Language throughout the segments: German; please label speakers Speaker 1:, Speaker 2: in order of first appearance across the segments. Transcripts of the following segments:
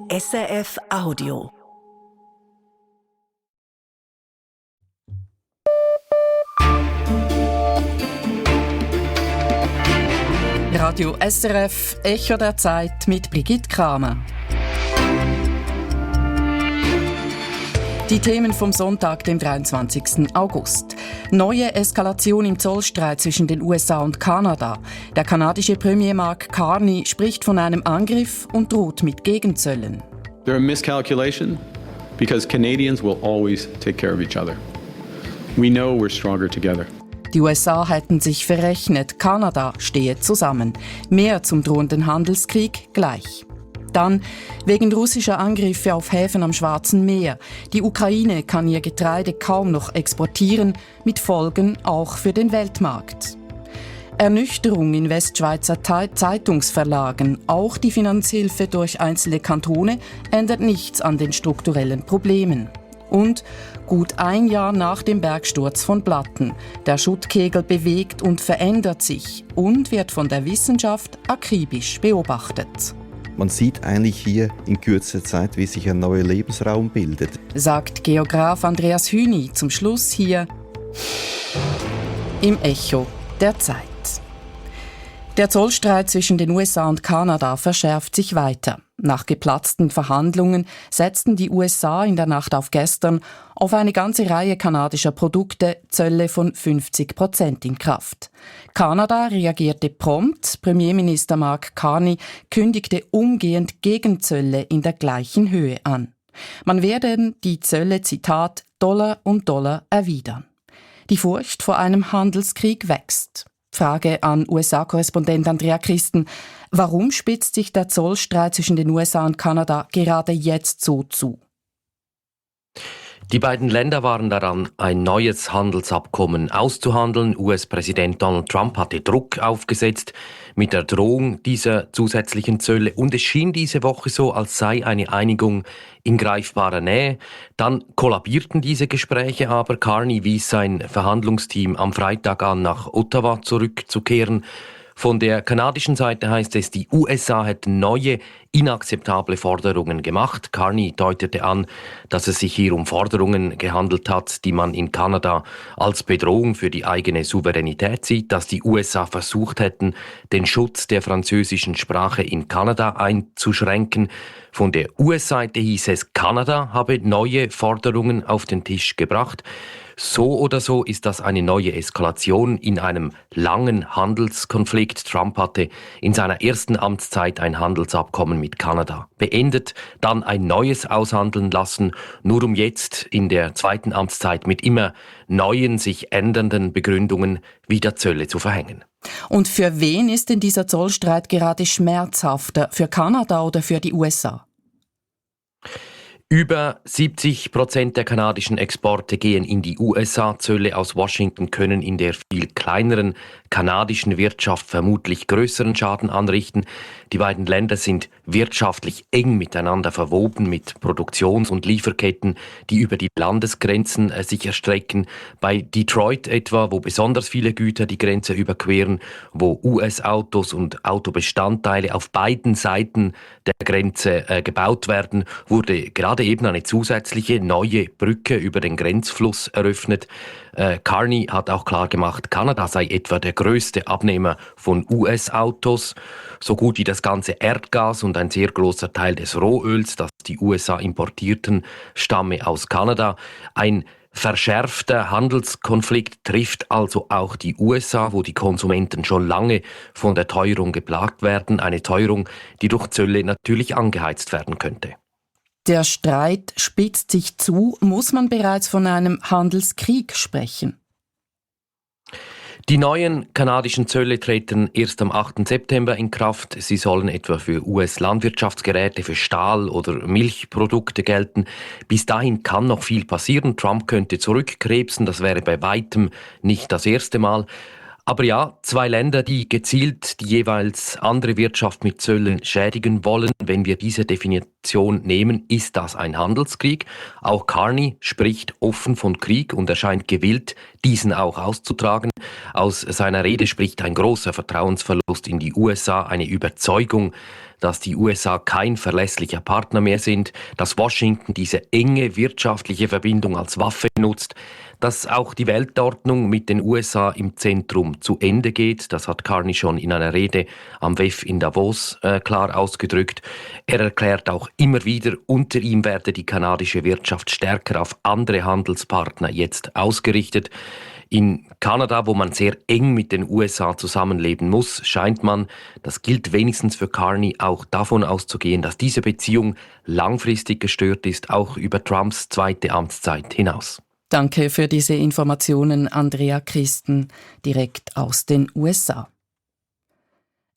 Speaker 1: SRF Audio.
Speaker 2: Radio SRF Echo der Zeit mit Brigitte Kramer. Die Themen vom Sonntag, dem 23. August. Neue Eskalation im Zollstreit zwischen den USA und Kanada. Der kanadische Premier Mark Carney spricht von einem Angriff und droht mit Gegenzöllen.
Speaker 3: They're a miscalculation because Canadians will always take care of each other. We know we're stronger together.
Speaker 2: Die USA hätten sich verrechnet, Kanada stehe zusammen. Mehr zum drohenden Handelskrieg gleich. Dann wegen russischer Angriffe auf Häfen am Schwarzen Meer. Die Ukraine kann ihr Getreide kaum noch exportieren, mit Folgen auch für den Weltmarkt. Ernüchterung in Westschweizer Zeitungsverlagen. Auch die Finanzhilfe durch einzelne Kantone ändert nichts an den strukturellen Problemen. Und gut ein Jahr nach dem Bergsturz von Blatten. Der Schuttkegel bewegt und verändert sich und wird von der Wissenschaft akribisch beobachtet.
Speaker 4: Man sieht eigentlich hier in kürzer Zeit, wie sich ein neuer Lebensraum bildet,
Speaker 2: sagt Geograf Andreas Hüni zum Schluss hier im Echo der Zeit. Der Zollstreit zwischen den USA und Kanada verschärft sich weiter. Nach geplatzten Verhandlungen setzten die USA in der Nacht auf gestern auf eine ganze Reihe kanadischer Produkte Zölle von 50% in Kraft. Kanada reagierte prompt. Premierminister Mark Carney kündigte umgehend Gegenzölle in der gleichen Höhe an. Man werde die Zölle, Zitat, Dollar um Dollar erwidern. Die Furcht vor einem Handelskrieg wächst. Frage an USA-Korrespondent Andrea Christen. Warum spitzt sich der Zollstreit zwischen den USA und Kanada gerade jetzt so zu?
Speaker 5: Die beiden Länder waren daran, ein neues Handelsabkommen auszuhandeln. US-Präsident Donald Trump hatte Druck aufgesetzt mit der Drohung dieser zusätzlichen Zölle. Und es schien diese Woche so, als sei eine Einigung in greifbarer Nähe. Dann kollabierten diese Gespräche aber. Carney wies sein Verhandlungsteam am Freitag an, nach Ottawa zurückzukehren. Von der kanadischen Seite heißt es, die USA hätten neue, inakzeptable Forderungen gemacht. Carney deutete an, dass es sich hier um Forderungen gehandelt hat, die man in Kanada als Bedrohung für die eigene Souveränität sieht, dass die USA versucht hätten, den Schutz der französischen Sprache in Kanada einzuschränken. Von der US-Seite hieß es, Kanada habe neue Forderungen auf den Tisch gebracht. So oder so ist das eine neue Eskalation in einem langen Handelskonflikt. Trump hatte in seiner ersten Amtszeit ein Handelsabkommen mit Kanada beendet, dann ein neues aushandeln lassen, nur um jetzt in der zweiten Amtszeit mit immer neuen, sich ändernden Begründungen wieder Zölle zu verhängen.
Speaker 2: Und für wen ist denn dieser Zollstreit gerade schmerzhafter? Für Kanada oder für die USA?
Speaker 5: Über 70% der kanadischen Exporte gehen in die USA. Zölle aus Washington können in der viel kleineren kanadischen Wirtschaft vermutlich größeren Schaden anrichten. Die beiden Länder sind wirtschaftlich eng miteinander verwoben mit Produktions- und Lieferketten, die über die Landesgrenzen sich erstrecken. Bei Detroit etwa, wo besonders viele Güter die Grenze überqueren, wo US-Autos und Autobestandteile auf beiden Seiten der Grenze gebaut werden, wurde gerade eben eine zusätzliche neue Brücke über den Grenzfluss eröffnet. Carney hat auch klar gemacht, Kanada sei etwa der größte Abnehmer von US-Autos. So gut wie das ganze Erdgas und ein sehr großer Teil des Rohöls, das die USA importierten, stamme aus Kanada. Ein verschärfter Handelskonflikt trifft also auch die USA, wo die Konsumenten schon lange von der Teuerung geplagt werden. Eine Teuerung, die durch Zölle natürlich angeheizt werden könnte.
Speaker 2: Der Streit spitzt sich zu. Muss man bereits von einem Handelskrieg sprechen?
Speaker 5: Die neuen kanadischen Zölle treten erst am 8. September in Kraft. Sie sollen etwa für US-Landwirtschaftsgeräte, für Stahl- oder Milchprodukte gelten. Bis dahin kann noch viel passieren. Trump könnte zurückkrebsen. Das wäre bei weitem nicht das erste Mal. Aber ja, zwei Länder, die gezielt die jeweils andere Wirtschaft mit Zöllen schädigen wollen. Wenn wir diese Position nehmen, ist das ein Handelskrieg. Auch Carney spricht offen von Krieg und erscheint gewillt, diesen auch auszutragen. Aus seiner Rede spricht ein großer Vertrauensverlust in die USA, eine Überzeugung, dass die USA kein verlässlicher Partner mehr sind, dass Washington diese enge wirtschaftliche Verbindung als Waffe nutzt, dass auch die Weltordnung mit den USA im Zentrum zu Ende geht. Das hat Carney schon in einer Rede am WEF in Davos klar ausgedrückt. Er erklärt auch immer wieder, unter ihm werde die kanadische Wirtschaft stärker auf andere Handelspartner jetzt ausgerichtet. In Kanada, wo man sehr eng mit den USA zusammenleben muss, scheint man, das gilt wenigstens für Carney, auch davon auszugehen, dass diese Beziehung langfristig gestört ist, auch über Trumps zweite Amtszeit hinaus.
Speaker 2: Danke für diese Informationen, Andrea Christen, direkt aus den USA.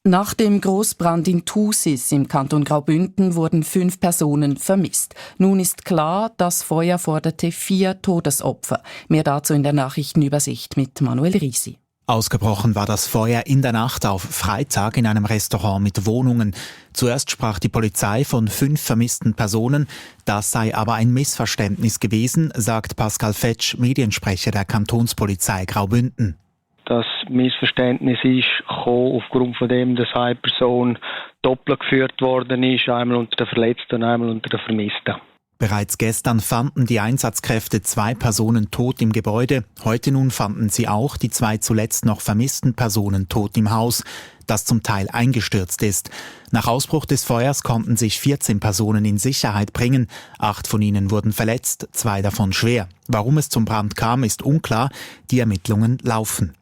Speaker 2: Nach dem Großbrand in Thusis im Kanton Graubünden wurden 5 Personen vermisst. Nun ist klar, das Feuer forderte 4 Todesopfer. Mehr dazu in der Nachrichtenübersicht mit Manuel Risi.
Speaker 6: Ausgebrochen war das Feuer in der Nacht auf Freitag in einem Restaurant mit Wohnungen. Zuerst sprach die Polizei von 5 vermissten Personen. Das sei aber ein Missverständnis gewesen, sagt Pascal Fetsch, Mediensprecher der Kantonspolizei Graubünden.
Speaker 7: Das Missverständnis ist gekommen aufgrund von dem, dass eine Person doppelt geführt worden ist, einmal unter den Verletzten und einmal unter den Vermissten.
Speaker 6: Bereits gestern fanden die Einsatzkräfte 2 Personen tot im Gebäude. Heute nun fanden sie auch die 2 zuletzt noch vermissten Personen tot im Haus, das zum Teil eingestürzt ist. Nach Ausbruch des Feuers konnten sich 14 Personen in Sicherheit bringen. 8 von ihnen wurden verletzt, 2 davon schwer. Warum es zum Brand kam, ist unklar. Die Ermittlungen laufen.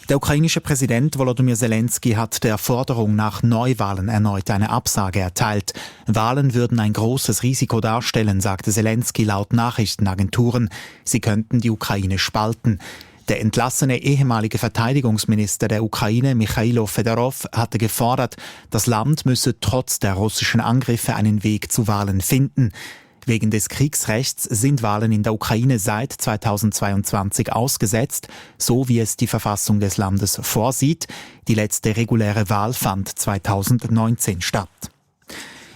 Speaker 6: Der ukrainische Präsident Volodymyr Zelensky hat der Forderung nach Neuwahlen erneut eine Absage erteilt. Wahlen würden ein großes Risiko darstellen, sagte Zelensky laut Nachrichtenagenturen. Sie könnten die Ukraine spalten. Der entlassene ehemalige Verteidigungsminister der Ukraine, Michailo Fedorov, hatte gefordert, das Land müsse trotz der russischen Angriffe einen Weg zu Wahlen finden. Wegen des Kriegsrechts sind Wahlen in der Ukraine seit 2022 ausgesetzt, so wie es die Verfassung des Landes vorsieht. Die letzte reguläre Wahl fand 2019 statt.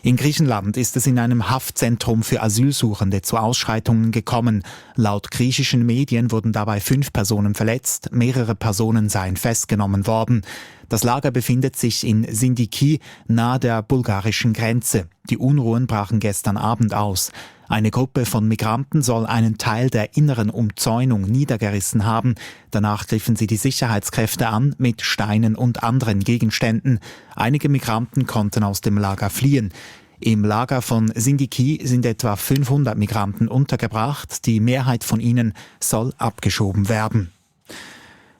Speaker 6: In Griechenland ist es in einem Haftzentrum für Asylsuchende zu Ausschreitungen gekommen. Laut griechischen Medien wurden dabei 5 Personen verletzt, mehrere Personen seien festgenommen worden. Das Lager befindet sich in Sindiki, nahe der bulgarischen Grenze. Die Unruhen brachen gestern Abend aus. Eine Gruppe von Migranten soll einen Teil der inneren Umzäunung niedergerissen haben. Danach griffen sie die Sicherheitskräfte an mit Steinen und anderen Gegenständen. Einige Migranten konnten aus dem Lager fliehen. Im Lager von Sindiki sind etwa 500 Migranten untergebracht. Die Mehrheit von ihnen soll abgeschoben werden.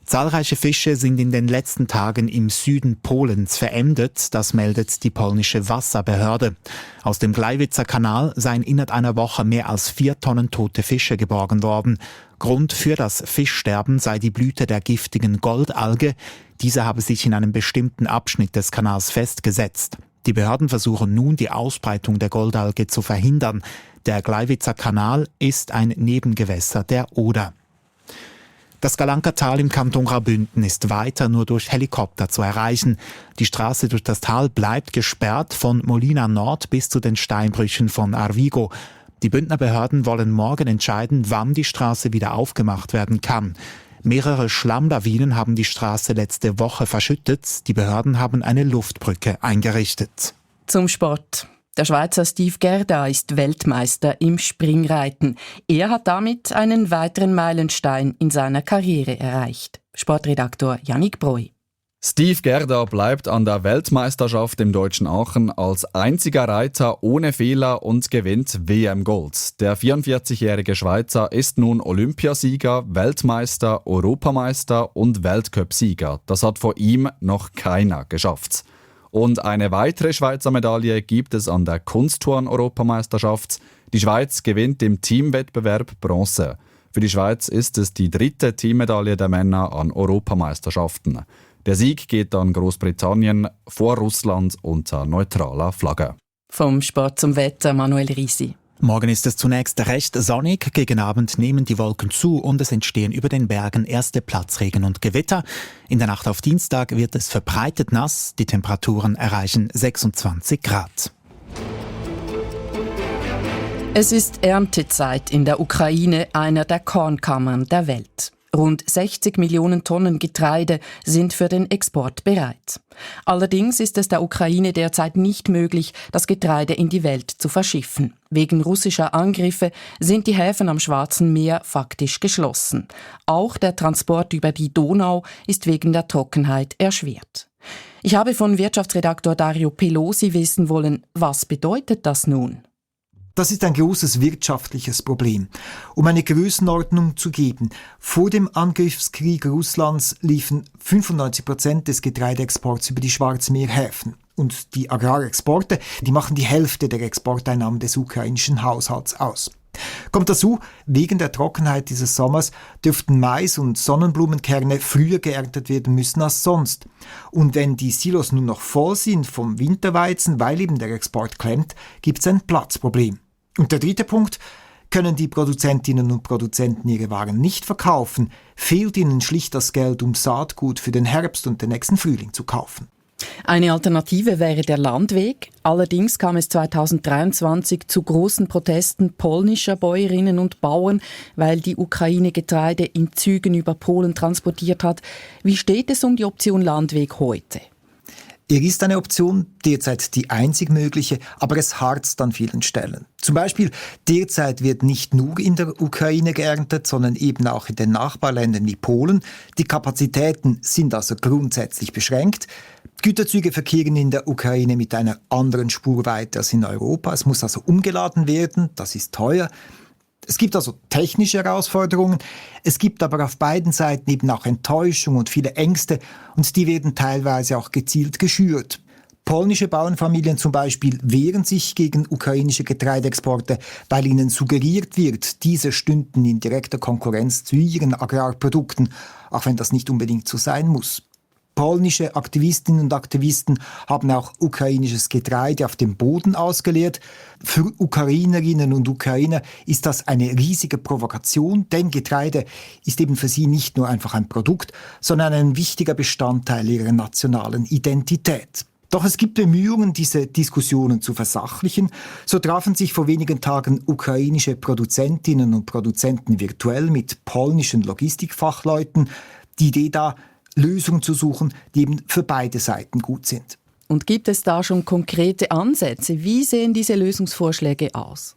Speaker 6: Zahlreiche Fische sind in den letzten Tagen im Süden Polens verendet, das meldet die polnische Wasserbehörde. Aus dem Gleiwitzer Kanal seien innerhalb einer Woche mehr als 4 Tonnen tote Fische geborgen worden. Grund für das Fischsterben sei die Blüte der giftigen Goldalge. Diese habe sich in einem bestimmten Abschnitt des Kanals festgesetzt. Die Behörden versuchen nun, die Ausbreitung der Goldalge zu verhindern. Der Gleiwitzer Kanal ist ein Nebengewässer der Oder. Das Galankertal im Kanton Graubünden ist weiter nur durch Helikopter zu erreichen. Die Straße durch das Tal bleibt gesperrt von Molina Nord bis zu den Steinbrüchen von Arvigo. Die Bündner Behörden wollen morgen entscheiden, wann die Straße wieder aufgemacht werden kann. Mehrere Schlammlawinen haben die Straße letzte Woche verschüttet. Die Behörden haben eine Luftbrücke eingerichtet.
Speaker 2: Zum Sport. Der Schweizer Steve Gerda ist Weltmeister im Springreiten. Er hat damit einen weiteren Meilenstein in seiner Karriere erreicht. Sportredaktor Yannick Breu.
Speaker 8: Steve Gerda bleibt an der Weltmeisterschaft im Deutschen Aachen als einziger Reiter ohne Fehler und gewinnt WM-Gold. Der 44-jährige Schweizer ist nun Olympiasieger, Weltmeister, Europameister und Weltcupsieger. Das hat vor ihm noch keiner geschafft. Und eine weitere Schweizer Medaille gibt es an der Kunstturn-Europameisterschaft. Die Schweiz gewinnt im Teamwettbewerb Bronze. Für die Schweiz ist es die 3. Teammedaille der Männer an Europameisterschaften. Der Sieg geht an Großbritannien vor Russland unter neutraler Flagge.
Speaker 2: Vom Sport zum Wetter, Manuel Risi.
Speaker 6: Morgen ist es zunächst recht sonnig, gegen Abend nehmen die Wolken zu und es entstehen über den Bergen erste Platzregen und Gewitter. In der Nacht auf Dienstag wird es verbreitet nass, die Temperaturen erreichen 26 Grad.
Speaker 2: Es ist Erntezeit in der Ukraine, einer der Kornkammern der Welt. Rund 60 Millionen Tonnen Getreide sind für den Export bereit. Allerdings ist es der Ukraine derzeit nicht möglich, das Getreide in die Welt zu verschiffen. Wegen russischer Angriffe sind die Häfen am Schwarzen Meer faktisch geschlossen. Auch der Transport über die Donau ist wegen der Trockenheit erschwert. Ich habe von Wirtschaftsredaktor Dario Pelosi wissen wollen, was bedeutet das nun?
Speaker 9: Das ist ein großes wirtschaftliches Problem. Um eine Größenordnung zu geben, vor dem Angriffskrieg Russlands liefen 95% des Getreideexports über die Schwarzmeerhäfen. Und die Agrarexporte, die machen die Hälfte der Exporteinnahmen des ukrainischen Haushalts aus. Kommt dazu, wegen der Trockenheit dieses Sommers dürften Mais- und Sonnenblumenkerne früher geerntet werden müssen als sonst. Und wenn die Silos nun noch voll sind vom Winterweizen, weil eben der Export klemmt, gibt es ein Platzproblem. Und der dritte Punkt: Können die Produzentinnen und Produzenten ihre Waren nicht verkaufen, fehlt ihnen schlicht das Geld, um Saatgut für den Herbst und den nächsten Frühling zu kaufen.
Speaker 2: Eine Alternative wäre der Landweg. Allerdings kam es 2023 zu großen Protesten polnischer Bäuerinnen und Bauern, weil die Ukraine Getreide in Zügen über Polen transportiert hat. Wie steht es um die Option Landweg heute?
Speaker 9: Er ist eine Option, derzeit die einzig mögliche, aber es harzt an vielen Stellen. Zum Beispiel, derzeit wird nicht nur in der Ukraine geerntet, sondern eben auch in den Nachbarländern wie Polen. Die Kapazitäten sind also grundsätzlich beschränkt. Güterzüge verkehren in der Ukraine mit einer anderen Spurweite als in Europa. Es muss also umgeladen werden, das ist teuer. Es gibt also technische Herausforderungen, es gibt aber auf beiden Seiten eben auch Enttäuschung und viele Ängste, und die werden teilweise auch gezielt geschürt. Polnische Bauernfamilien zum Beispiel wehren sich gegen ukrainische Getreideexporte, weil ihnen suggeriert wird, diese stünden in direkter Konkurrenz zu ihren Agrarprodukten, auch wenn das nicht unbedingt so sein muss. Polnische Aktivistinnen und Aktivisten haben auch ukrainisches Getreide auf dem Boden ausgeleert. Für Ukrainerinnen und Ukrainer ist das eine riesige Provokation, denn Getreide ist eben für sie nicht nur einfach ein Produkt, sondern ein wichtiger Bestandteil ihrer nationalen Identität. Doch es gibt Bemühungen, diese Diskussionen zu versachlichen. So trafen sich vor wenigen Tagen ukrainische Produzentinnen und Produzenten virtuell mit polnischen Logistikfachleuten. Die Idee da, Lösungen zu suchen, die eben für beide Seiten gut sind.
Speaker 2: Und gibt es da schon konkrete Ansätze? Wie sehen diese Lösungsvorschläge aus?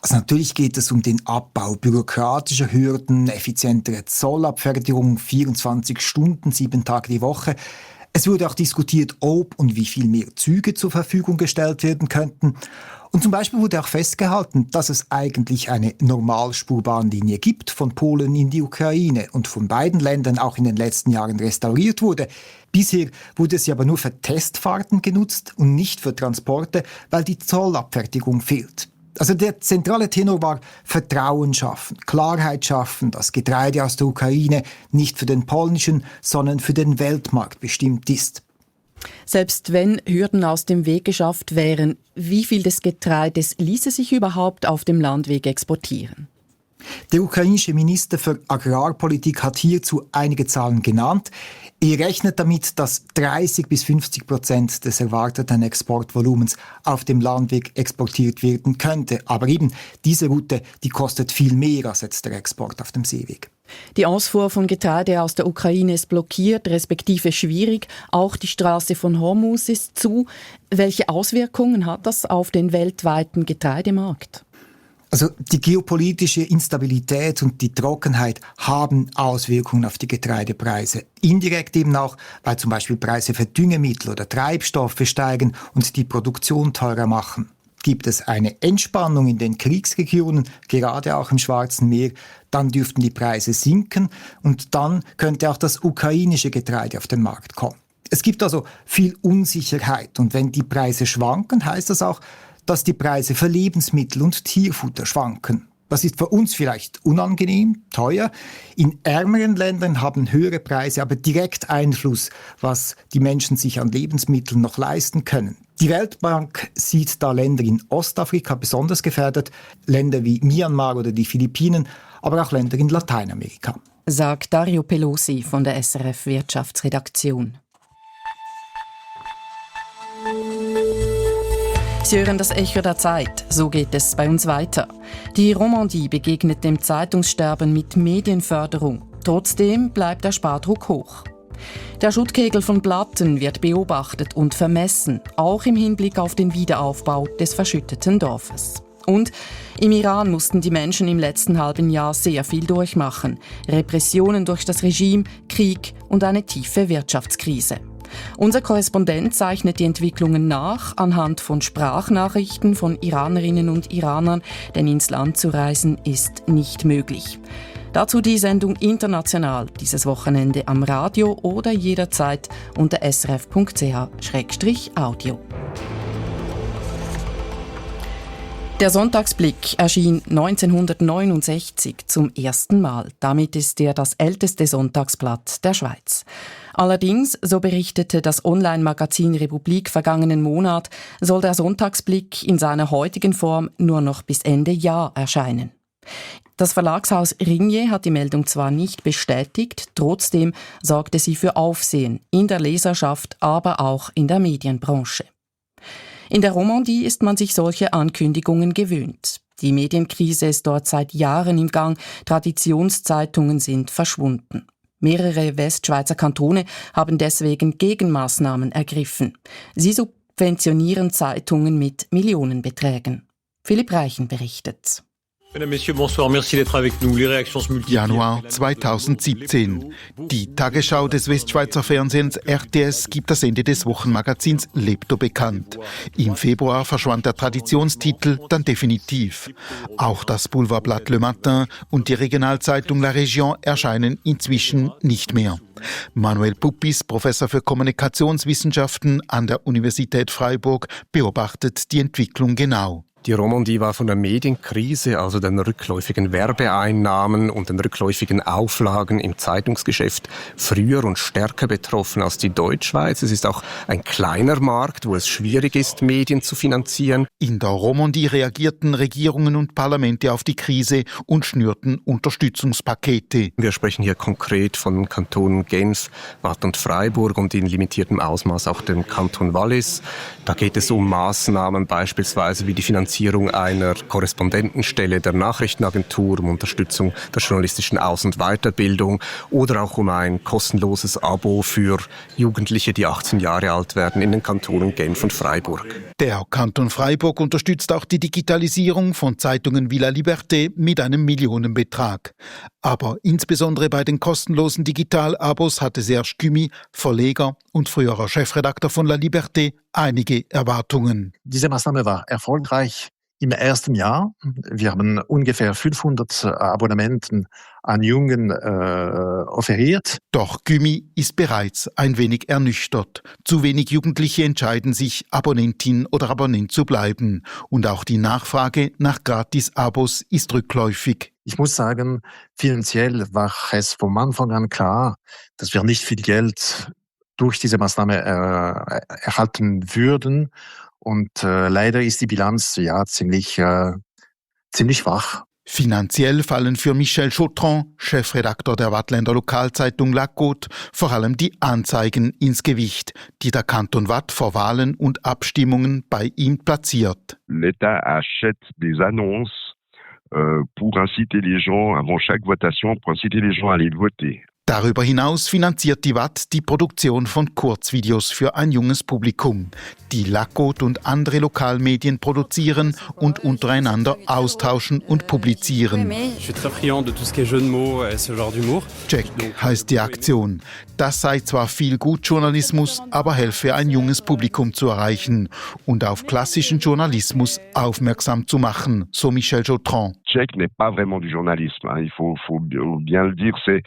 Speaker 9: Also natürlich geht es um den Abbau bürokratischer Hürden, effizientere Zollabfertigung, 24 Stunden, 7 Tage die Woche. Es wurde auch diskutiert, ob und wie viel mehr Züge zur Verfügung gestellt werden könnten. Und zum Beispiel wurde auch festgehalten, dass es eigentlich eine Normalspurbahnlinie gibt von Polen in die Ukraine und von beiden Ländern auch in den letzten Jahren restauriert wurde. Bisher wurde sie aber nur für Testfahrten genutzt und nicht für Transporte, weil die Zollabfertigung fehlt. Also der zentrale Tenor war Vertrauen schaffen, Klarheit schaffen, dass Getreide aus der Ukraine nicht für den polnischen, sondern für den Weltmarkt bestimmt ist.
Speaker 2: Selbst wenn Hürden aus dem Weg geschafft wären, wie viel des Getreides ließe sich überhaupt auf dem Landweg exportieren?
Speaker 9: Der ukrainische Minister für Agrarpolitik hat hierzu einige Zahlen genannt. Er rechnet damit, dass 30-50% des erwarteten Exportvolumens auf dem Landweg exportiert werden könnte. Aber eben diese Route, die kostet viel mehr als jetzt der Export auf dem Seeweg.
Speaker 2: Die Ausfuhr von Getreide aus der Ukraine ist blockiert, respektive schwierig. Auch die Straße von Hormuz ist zu. Welche Auswirkungen hat das auf den weltweiten Getreidemarkt?
Speaker 9: Also die geopolitische Instabilität und die Trockenheit haben Auswirkungen auf die Getreidepreise. Indirekt eben auch, weil zum Beispiel Preise für Düngemittel oder Treibstoffe steigen und die Produktion teurer machen. Gibt es eine Entspannung in den Kriegsregionen, gerade auch im Schwarzen Meer, dann dürften die Preise sinken und dann könnte auch das ukrainische Getreide auf den Markt kommen. Es gibt also viel Unsicherheit, und wenn die Preise schwanken, heißt das auch, dass die Preise für Lebensmittel und Tierfutter schwanken. Das ist für uns vielleicht unangenehm, teuer. In ärmeren Ländern haben höhere Preise aber direkt Einfluss, was die Menschen sich an Lebensmitteln noch leisten können. Die Weltbank sieht da Länder in Ostafrika besonders gefährdet, Länder wie Myanmar oder die Philippinen, aber auch Länder in Lateinamerika.
Speaker 2: Sagt Dario Pelosi von der SRF Wirtschaftsredaktion. Sie hören das Echo der Zeit. So geht es bei uns weiter. Die Romandie begegnet dem Zeitungssterben mit Medienförderung. Trotzdem bleibt der Spardruck hoch. Der Schuttkegel von Blatten wird beobachtet und vermessen, auch im Hinblick auf den Wiederaufbau des verschütteten Dorfes. Und im Iran mussten die Menschen im letzten halben Jahr sehr viel durchmachen. Repressionen durch das Regime, Krieg und eine tiefe Wirtschaftskrise. Unser Korrespondent zeichnet die Entwicklungen nach anhand von Sprachnachrichten von Iranerinnen und Iranern, denn ins Land zu reisen ist nicht möglich. Dazu die Sendung International dieses Wochenende am Radio oder jederzeit unter srf.ch/audio. Der Sonntagsblick erschien 1969 zum ersten Mal. Damit ist er das älteste Sonntagsblatt der Schweiz. Allerdings, so berichtete das Online-Magazin Republik vergangenen Monat, soll der Sonntagsblick in seiner heutigen Form nur noch bis Ende Jahr erscheinen. Das Verlagshaus Ringier hat die Meldung zwar nicht bestätigt, trotzdem sorgte sie für Aufsehen in der Leserschaft, aber auch in der Medienbranche. In der Romandie ist man sich solche Ankündigungen gewöhnt. Die Medienkrise ist dort seit Jahren im Gang, Traditionszeitungen sind verschwunden. Mehrere Westschweizer Kantone haben deswegen Gegenmaßnahmen ergriffen. Sie subventionieren Zeitungen mit Millionenbeträgen. Philipp Reichen berichtet.
Speaker 10: Januar 2017. Die Tagesschau des Westschweizer Fernsehens RTS gibt das Ende des Wochenmagazins Lebto bekannt. Im Februar verschwand der Traditionstitel dann definitiv. Auch das Boulevardblatt Le Matin und die Regionalzeitung La Région erscheinen inzwischen nicht mehr. Manuel Puppis, Professor für Kommunikationswissenschaften an der Universität Freiburg, beobachtet die Entwicklung genau.
Speaker 11: Die Romandie war von der Medienkrise, also den rückläufigen Werbeeinnahmen und den rückläufigen Auflagen im Zeitungsgeschäft, früher und stärker betroffen als die Deutschschweiz. Es ist auch ein kleiner Markt, wo es schwierig ist, Medien zu finanzieren.
Speaker 10: In der Romandie reagierten Regierungen und Parlamente auf die Krise und schnürten Unterstützungspakete.
Speaker 11: Wir sprechen hier konkret von den Kantonen Genf, Waadt und Freiburg und in limitiertem Ausmaß auch dem Kanton Wallis. Da geht es um Maßnahmen beispielsweise wie die Finanzierung einer Korrespondentenstelle der Nachrichtenagentur, um Unterstützung der journalistischen Aus- und Weiterbildung oder auch um ein kostenloses Abo für Jugendliche, die 18 Jahre alt werden, in den Kantonen Genf und Freiburg.
Speaker 10: Der Kanton Freiburg unterstützt auch die Digitalisierung von Zeitungen wie La Liberté mit einem Millionenbetrag. Aber insbesondere bei den kostenlosen Digitalabos hatte Serge Cumi, Verleger und früherer Chefredakteur von La Liberté, einige Erwartungen.
Speaker 12: Diese Maßnahme war erfolgreich im ersten Jahr. Wir haben ungefähr 500 Abonnementen an Jungen offeriert.
Speaker 10: Doch Cumi ist bereits ein wenig ernüchtert. Zu wenig Jugendliche entscheiden sich, Abonnentin oder Abonnent zu bleiben. Und auch die Nachfrage nach Gratis-Abos ist rückläufig.
Speaker 12: Ich muss sagen, finanziell war es vom Anfang an klar, dass wir nicht viel Geld durch diese Maßnahme erhalten würden. Und leider ist die Bilanz ziemlich schwach.
Speaker 10: Finanziell fallen für Michel Chautron, Chefredakteur der Waadtländer Lokalzeitung La Côte, vor allem die Anzeigen ins Gewicht, die der Kanton Waadt vor Wahlen und Abstimmungen bei ihm platziert.
Speaker 13: L'État achète des annonces pour inciter les gens avant chaque votation, pour inciter les gens à aller voter.
Speaker 10: Darüber hinaus finanziert die Waadt die Produktion von Kurzvideos für ein junges Publikum, die La Côte und andere Lokalmedien produzieren und untereinander austauschen und publizieren. Jack heißt die Aktion. Das sei zwar viel Gutjournalismus, aber helfe ein junges Publikum zu erreichen und auf klassischen Journalismus aufmerksam zu machen, so Michel Chautron.
Speaker 13: Jack n'est pas vraiment du journalisme, il faut bien le dire, c'est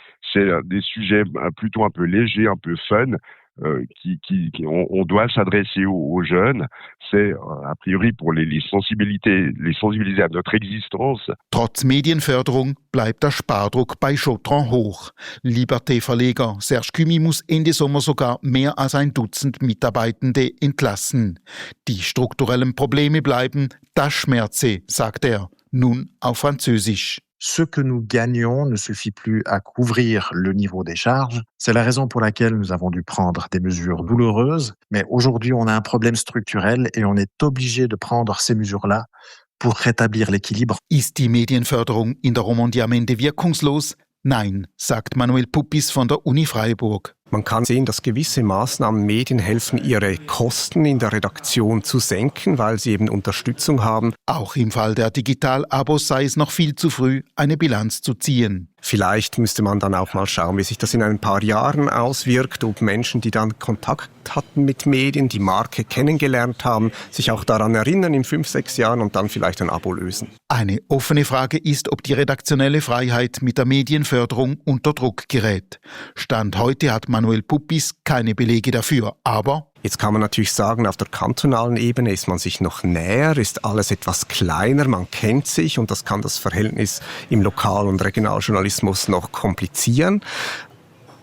Speaker 13: des sujets plutôt un peu légers, un peu fun, on doit s'adresser aux jeunes. C'est a priori pour les sensibiliser à notre existence.
Speaker 10: Trotz Medienförderung bleibt der Spardruck bei Chautron hoch. Liberté-Verleger Serge Cumi muss Ende Sommer sogar mehr als 1 Dutzend Mitarbeitende entlassen. Die strukturellen Probleme bleiben, das schmerze, sagt er, nun auf Französisch.
Speaker 12: Ce que nous gagnons ne suffit plus à couvrir le niveau des charges. C'est la raison pour laquelle nous avons dû prendre des mesures douloureuses. Mais aujourd'hui, on a un problème structurel et on est obligé de prendre ces mesures-là pour rétablir l'équilibre.
Speaker 10: Ist die Medienförderung in der Romandie am Ende wirkungslos? Nein, sagt Manuel Puppis von der Uni Freiburg.
Speaker 11: Man kann sehen, dass gewisse Maßnahmen Medien helfen, ihre Kosten in der Redaktion zu senken, weil sie eben Unterstützung haben.
Speaker 10: Auch im Fall der Digital-Abos sei es noch viel zu früh, eine Bilanz zu ziehen.
Speaker 11: Vielleicht müsste man dann auch mal schauen, wie sich das in ein paar Jahren auswirkt, ob Menschen, die dann Kontakt hatten mit Medien, die Marke kennengelernt haben, sich auch daran erinnern in 5, 6 Jahren und dann vielleicht ein Abo lösen.
Speaker 10: Eine offene Frage ist, ob die redaktionelle Freiheit mit der Medienförderung unter Druck gerät. Stand heute hat Manuel Puppis keine Belege dafür, aber
Speaker 11: jetzt kann man natürlich sagen, auf der kantonalen Ebene ist man sich noch näher, ist alles etwas kleiner, man kennt sich und das kann das Verhältnis im Lokal- und Regionaljournalismus noch komplizieren.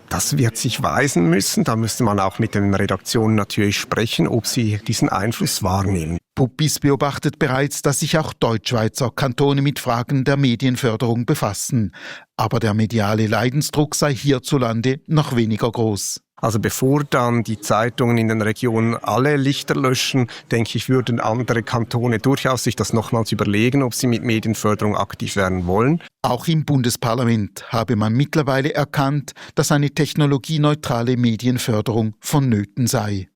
Speaker 11: Das wird sich weisen müssen, da müsste man auch mit den Redaktionen natürlich sprechen, ob sie diesen Einfluss wahrnehmen.
Speaker 10: Puppis beobachtet bereits, dass sich auch Deutschschweizer Kantone mit Fragen der Medienförderung befassen. Aber der mediale Leidensdruck sei hierzulande noch weniger groß.
Speaker 11: Also bevor dann die Zeitungen in den Regionen alle Lichter löschen, denke ich, würden andere Kantone durchaus sich das nochmals überlegen, ob sie mit Medienförderung aktiv werden wollen.
Speaker 10: Auch im Bundesparlament habe man mittlerweile erkannt, dass eine technologieneutrale Medienförderung vonnöten sei.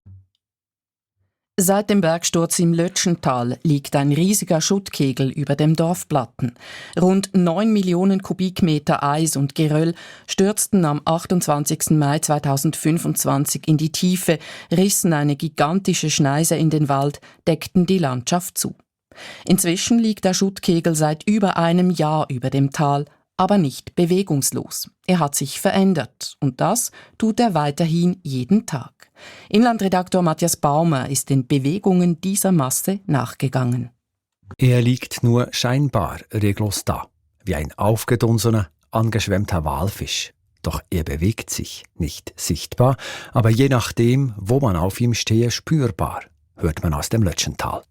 Speaker 2: Seit dem Bergsturz im Lötschental liegt ein riesiger Schuttkegel über dem Dorfplatten. Rund 9 Millionen Kubikmeter Eis und Geröll stürzten am 28. Mai 2025 in die Tiefe, rissen eine gigantische Schneise in den Wald, deckten die Landschaft zu. Inzwischen liegt der Schuttkegel seit über einem Jahr über dem Tal, aber nicht bewegungslos. Er hat sich verändert und das tut er weiterhin jeden Tag. Inlandredaktor Matthias Baumer ist den Bewegungen dieser Masse nachgegangen.
Speaker 14: Er liegt nur scheinbar reglos da, wie ein aufgedunsener, angeschwemmter Walfisch. Doch er bewegt sich, nicht sichtbar, aber je nachdem, wo man auf ihm stehe, spürbar, hört man aus dem Lötschental.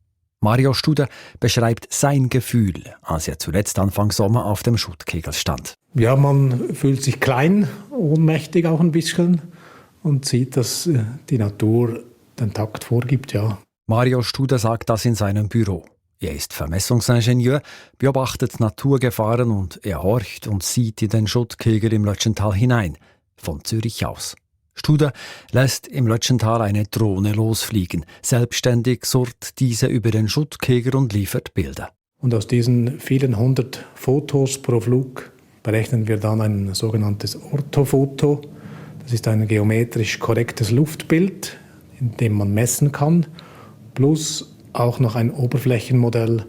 Speaker 14: Mario Studer beschreibt sein Gefühl, als er zuletzt Anfang Sommer auf dem Schuttkegel stand.
Speaker 15: Ja, man fühlt sich klein, ohnmächtig auch ein bisschen und sieht, dass die Natur den Takt vorgibt, ja.
Speaker 14: Mario Studer sagt das in seinem Büro. Er ist Vermessungsingenieur, beobachtet Naturgefahren und er horcht und sieht in den Schuttkegel im Lötschental hinein, von Zürich aus. Studer lässt im Lötschental eine Drohne losfliegen. Selbstständig surrt diese über den Schuttkegel und liefert Bilder.
Speaker 15: Und aus diesen vielen 100 Fotos pro Flug berechnen wir dann ein sogenanntes Orthofoto. Das ist ein geometrisch korrektes Luftbild, in dem man messen kann, plus auch noch ein Oberflächenmodell,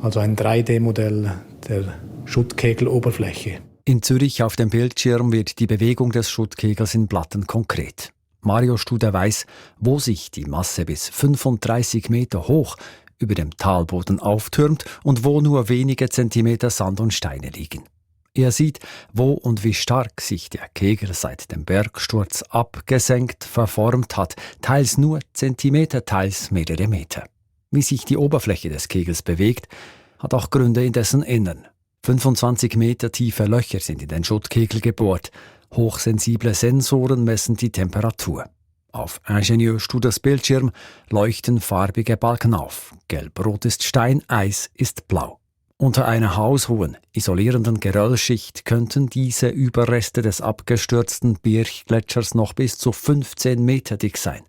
Speaker 15: also ein 3D-Modell der Schuttkegeloberfläche.
Speaker 14: In Zürich auf dem Bildschirm wird die Bewegung des Schuttkegels in Platten konkret. Mario Studer weiß, wo sich die Masse bis 35 Meter hoch über dem Talboden auftürmt und wo nur wenige Zentimeter Sand und Steine liegen. Er sieht, wo und wie stark sich der Kegel seit dem Bergsturz abgesenkt, verformt hat, teils nur Zentimeter, teils mehrere Meter. Wie sich die Oberfläche des Kegels bewegt, hat auch Gründe in dessen Innern. 25 Meter tiefe Löcher sind in den Schuttkegel gebohrt. Hochsensible Sensoren messen die Temperatur. Auf Ingenieur Studers Bildschirm leuchten farbige Balken auf. Gelb-rot ist Stein, Eis ist blau. Unter einer haushohen, isolierenden Geröllschicht könnten diese Überreste des abgestürzten Birchgletschers noch bis zu 15 Meter dick sein.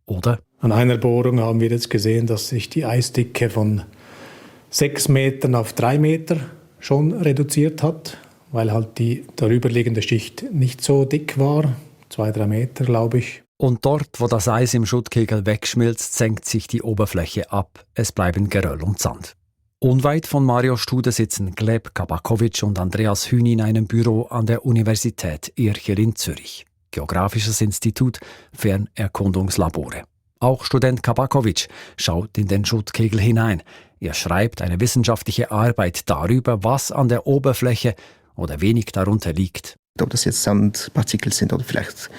Speaker 14: Oder?
Speaker 15: An einer Bohrung haben wir jetzt gesehen, dass sich die Eisdicke von 6 Metern auf 3 Meter schon reduziert hat, weil halt die darüberliegende Schicht nicht so dick war, 2-3 Meter, glaube ich.
Speaker 14: Und dort, wo das Eis im Schuttkegel wegschmilzt, senkt sich die Oberfläche ab. Es bleiben Geröll und Sand. Unweit von Mario Studer sitzen Gleb Kabakovic und Andreas Hühn in einem Büro an der Universität Irchel in Zürich. Geografisches Institut, Fernerkundungslabore. Auch Student Kabakovic schaut in den Schuttkegel hinein. Er schreibt eine wissenschaftliche Arbeit darüber, was an der Oberfläche oder wenig darunter liegt.
Speaker 16: Ob das jetzt Sandpartikel sind oder vielleicht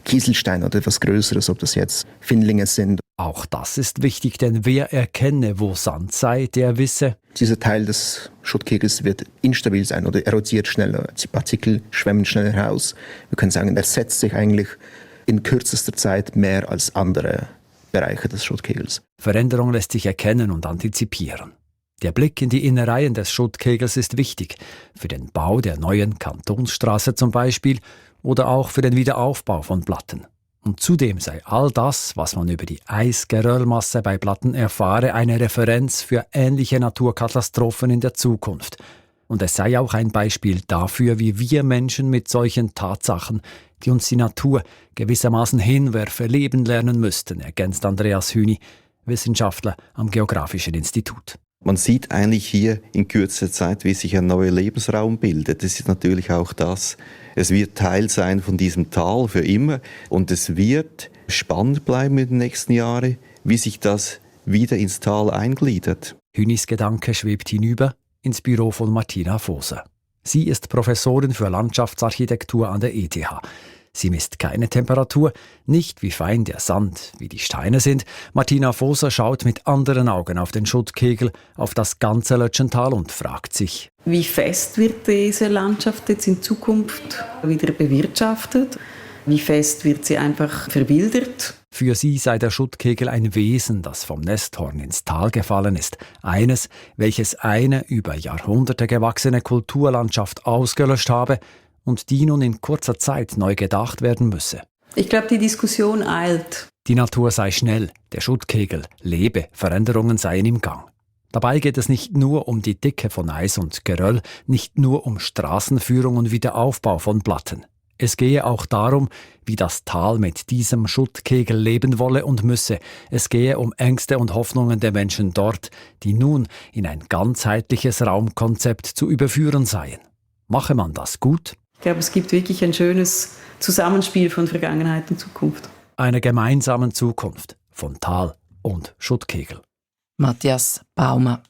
Speaker 16: Kieselsteine oder etwas Größeres, ob das jetzt Findlinge sind.
Speaker 14: Auch das ist wichtig, denn wer erkenne, wo Sand sei, der wisse:
Speaker 16: Dieser Teil des Schuttkegels wird instabil sein oder erodiert schneller. Die Partikel schwemmen schneller heraus. Wir können sagen, er setzt sich eigentlich in kürzester Zeit mehr als andere Bereiche des Schuttkegels.
Speaker 14: Veränderung lässt sich erkennen und antizipieren. Der Blick in die Innereien des Schuttkegels ist wichtig, für den Bau der neuen Kantonsstraße zum Beispiel oder auch für den Wiederaufbau von Platten. Und zudem sei all das, was man über die Eisgeröllmasse bei Platten erfahre, eine Referenz für ähnliche Naturkatastrophen in der Zukunft. Und es sei auch ein Beispiel dafür, wie wir Menschen mit solchen Tatsachen, die uns die Natur gewissermaßen hinwerfe, leben lernen müssten, ergänzt Andreas Hüni, Wissenschaftler am Geographischen Institut.
Speaker 4: Man sieht eigentlich hier in kürzester Zeit, wie sich ein neuer Lebensraum bildet. Das ist natürlich auch das. Es wird Teil sein von diesem Tal für immer und es wird spannend bleiben in den nächsten Jahren, wie sich das wieder ins Tal eingliedert.
Speaker 14: Hünis Gedanke schwebt hinüber ins Büro von Martina Voser. Sie ist Professorin für Landschaftsarchitektur an der ETH. Sie misst keine Temperatur, nicht wie fein der Sand, wie die Steine sind. Martina Voser schaut mit anderen Augen auf den Schuttkegel, auf das ganze Lötschental und fragt sich:
Speaker 17: Wie fest wird diese Landschaft jetzt in Zukunft wieder bewirtschaftet? Wie fest wird sie einfach verwildert?
Speaker 14: Für sie sei der Schuttkegel ein Wesen, das vom Nesthorn ins Tal gefallen ist. Eines, welches eine über Jahrhunderte gewachsene Kulturlandschaft ausgelöscht habe und die nun in kurzer Zeit neu gedacht werden müsse.
Speaker 17: Ich glaube, die Diskussion eilt.
Speaker 14: Die Natur sei schnell, der Schuttkegel lebe, Veränderungen seien im Gang. Dabei geht es nicht nur um die Dicke von Eis und Geröll, nicht nur um Straßenführung und Wiederaufbau von Platten. Es gehe auch darum, wie das Tal mit diesem Schuttkegel leben wolle und müsse. Es gehe um Ängste und Hoffnungen der Menschen dort, die nun in ein ganzheitliches Raumkonzept zu überführen seien. Mache man das gut?
Speaker 17: Ich glaube, es gibt wirklich ein schönes Zusammenspiel von Vergangenheit und Zukunft.
Speaker 14: Einer gemeinsamen Zukunft von Tal und Schuttkegel.
Speaker 2: Matthias Baumer.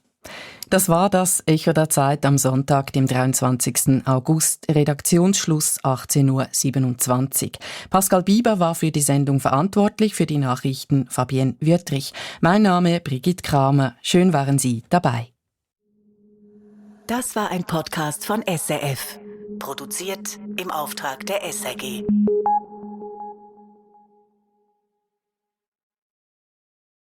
Speaker 2: Das war das Echo der Zeit am Sonntag, dem 23. August, Redaktionsschluss 18.27 Uhr. Pascal Bieber war für die Sendung verantwortlich, für die Nachrichten Fabienne Wüttrich. Mein Name Brigitte Kramer. Schön waren Sie dabei.
Speaker 1: Das war ein Podcast von SRF, produziert im Auftrag der SRG.